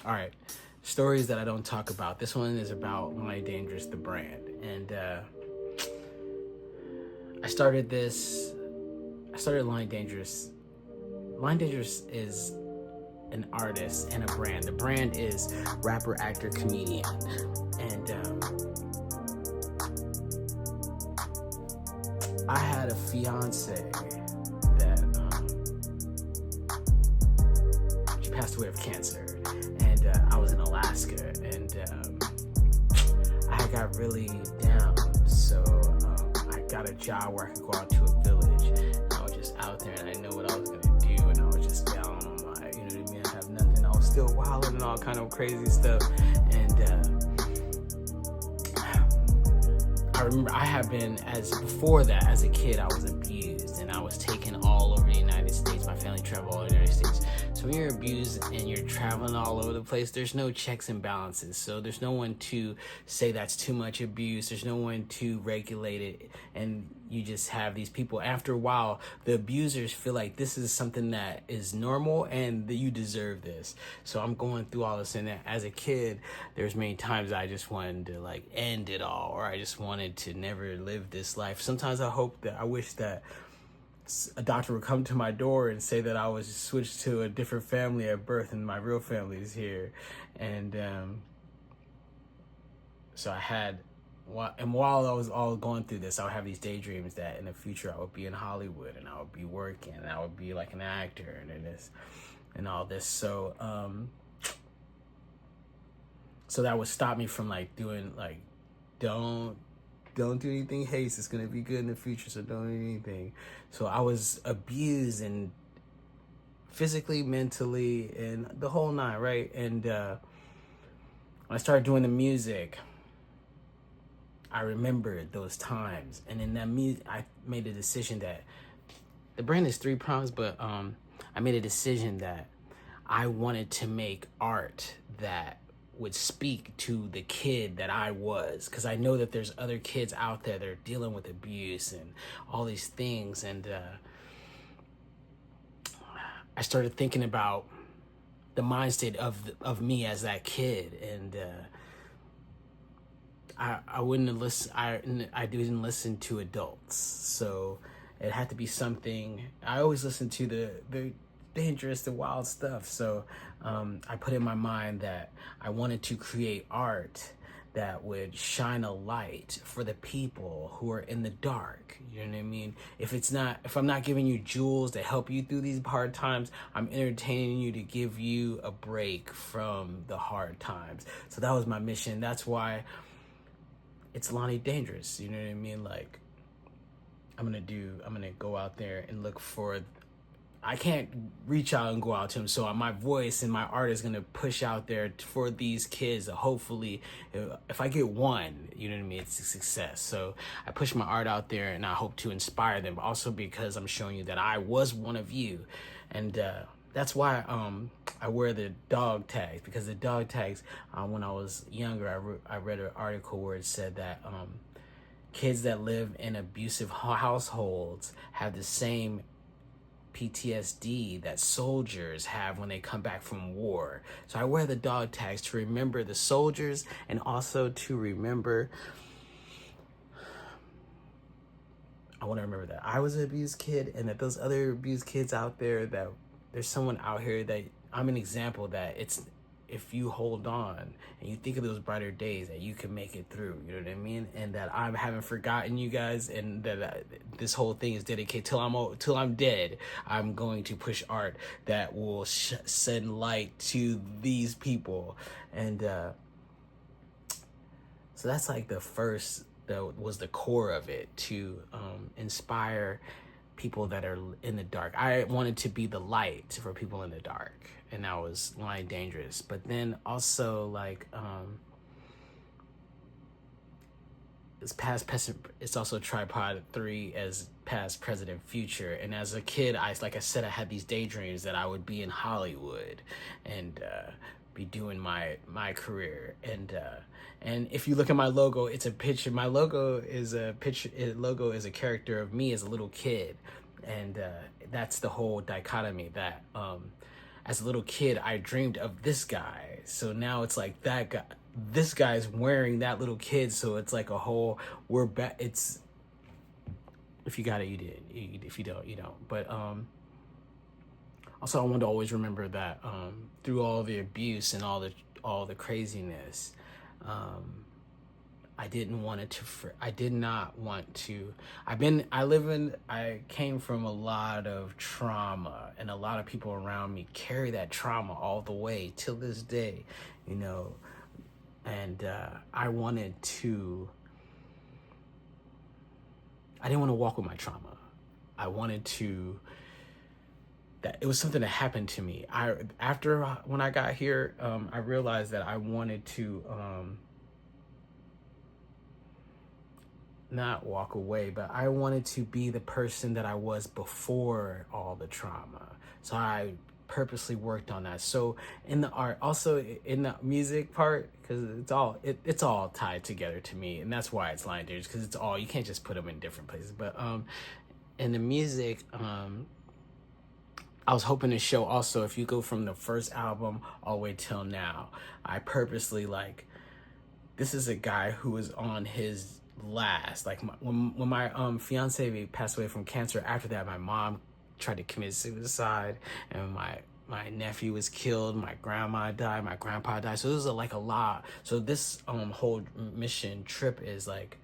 All right, stories that I don't talk about. This one is about Lonnie Dangerous, the brand, and I started this. I started Lonnie Dangerous. Lonnie Dangerous is an artist and a brand. The brand is rapper, actor, comedian, and I had a fiance that she passed away of cancer, and I was in Alaska, and I got really down. So I got a job where I could go out to a village, and I was just out there, and I didn't know what I was gonna do, and I was just down on my, you know what I mean? I have nothing. I was still wilding and all kind of crazy stuff, and I remember I have been, as before that, as a kid, I was abused, and I was taken all over the United States. My family traveled all over the United States. So when you're abused and you're traveling all over the place, there's no checks and balances. So there's no one to say that's too much abuse. There's no one to regulate it. And you just have these people. After a while, the abusers feel like this is something that is normal and that you deserve this. So I'm going through all this. And as a kid, there's many times I just wanted to like end it all, or I just wanted to never live this life. Sometimes I wish that a doctor would come to my door and say that I was switched to a different family at birth and my real family is here. And so I had, and while I was all going through this, I would have these daydreams that in the future I would be in Hollywood and I would be working and I would be like an actor and all this. So so that would stop me from like doing like, don't do anything haste. It's gonna be good in the future, so don't do anything. So I was abused and physically, mentally, and the whole nine, right? And when I started doing the music, I remembered those times. And in that music, I made a decision that the brand is 3 Prongs, but I made a decision that I wanted to make art that would speak to the kid that I was, because I know that there's other kids out there that are dealing with abuse and all these things. And I started thinking about the mindset of me as that kid, and I wouldn't listen. I didn't listen to adults, so it had to be something. I always listen to the dangerous, the wild stuff. So I put in my mind that I wanted to create art that would shine a light for the people who are in the dark. You know what I mean? If I'm not giving you jewels to help you through these hard times, I'm entertaining you to give you a break from the hard times. So that was my mission. That's why it's Lonnie Dangerous. You know what I mean? Like, I'm gonna go out there and look for, I can't reach out and go out to him, so my voice and my art is gonna push out there for these kids. Hopefully, if I get one, you know what I mean, it's a success. So I push my art out there, and I hope to inspire them, but also because I'm showing you that I was one of you, and that's why I wear the dog tags, because the dog tags. When I was younger, I read an article where it said that kids that live in abusive households have the same PTSD that soldiers have when they come back from war. So I wear the dog tags to remember the soldiers, and also to remember, I want to remember that I was an abused kid, and that those other abused kids out there, that there's someone out here that I'm an example that if you hold on and you think of those brighter days, that you can make it through, you know what I mean? And that I haven't forgotten you guys, and that this whole thing is dedicated till I'm dead. I'm going to push art that will send light to these people. And so that's like that was the core of it, to inspire people that are in the dark. I wanted to be the light for people in the dark, and that was Lonnie Dangerous. But then also, like, it's also Tripod 3 as past, present, future. And as a kid, like I said, I had these daydreams that I would be in Hollywood and be doing my career. And if you look at my logo, it's a picture. My logo is a picture. Logo is a character of me as a little kid, and that's the whole dichotomy. That as a little kid, I dreamed of this guy. So now it's like that guy, this guy's wearing that little kid. So it's like a whole, we're back. It's, if you got it, you did. If you don't, you don't. But also I want to always remember that through all the abuse and all the craziness, I did not want to, I came from a lot of trauma, and a lot of people around me carry that trauma all the way till this day, you know, and I didn't want to walk with my trauma. I wanted to, that it was something that happened to me. When I got here, I realized that I wanted to, not walk away, but I wanted to be the person that I was before all the trauma. So I purposely worked on that. So in the art, also in the music part, because it's all tied together to me, and that's why it's Lonnie Dangerous, because it's all, you can't just put them in different places. But in the music, I was hoping to show also, if you go from the first album all the way till now, I purposely, like, this is a guy who was on his last, like, when my fiance passed away from cancer. After that, my mom tried to commit suicide, and my nephew was killed, my grandma died, my grandpa died. So this is like a lot. So this whole mission trip is like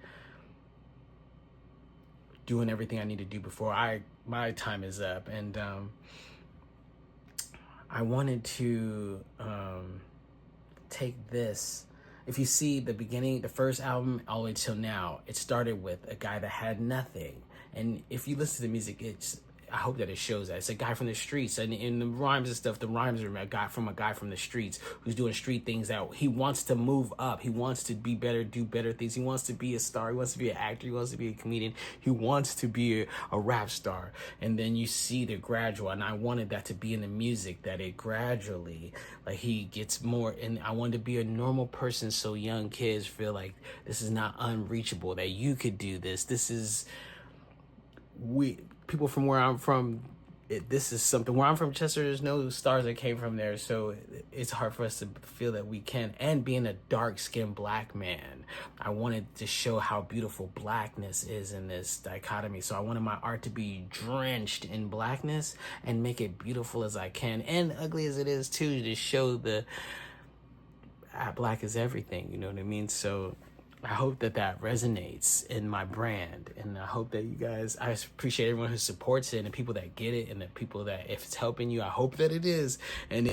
doing everything I need to do before my time is up. And I wanted to take this. If you see the beginning, the first album all the way till now, it started with a guy that had nothing. And if you listen to the music, I hope that it shows that. It's a guy from the streets. And in the rhymes and stuff, the rhymes are a guy from the streets who's doing street things, that he wants to move up. He wants to be better, do better things. He wants to be a star. He wants to be an actor. He wants to be a comedian. He wants to be a rap star. And then you see the gradual. And I wanted that to be in the music, that it gradually, like, he gets more. And I wanted to be a normal person, so young kids feel like this is not unreachable, that you could do this. This is, people from where I'm from, this is something. Where I'm from, Chester, there's no stars that came from there, so it's hard for us to feel that we can. And being a dark-skinned black man, I wanted to show how beautiful blackness is in this dichotomy. So I wanted my art to be drenched in blackness and make it beautiful as I can, and ugly as it is too, to show the black is everything, you know what I mean? So I hope that resonates in my brand, and I hope that you guys, I appreciate everyone who supports it, and the people that get it, and the people that, if it's helping you, I hope that it is. And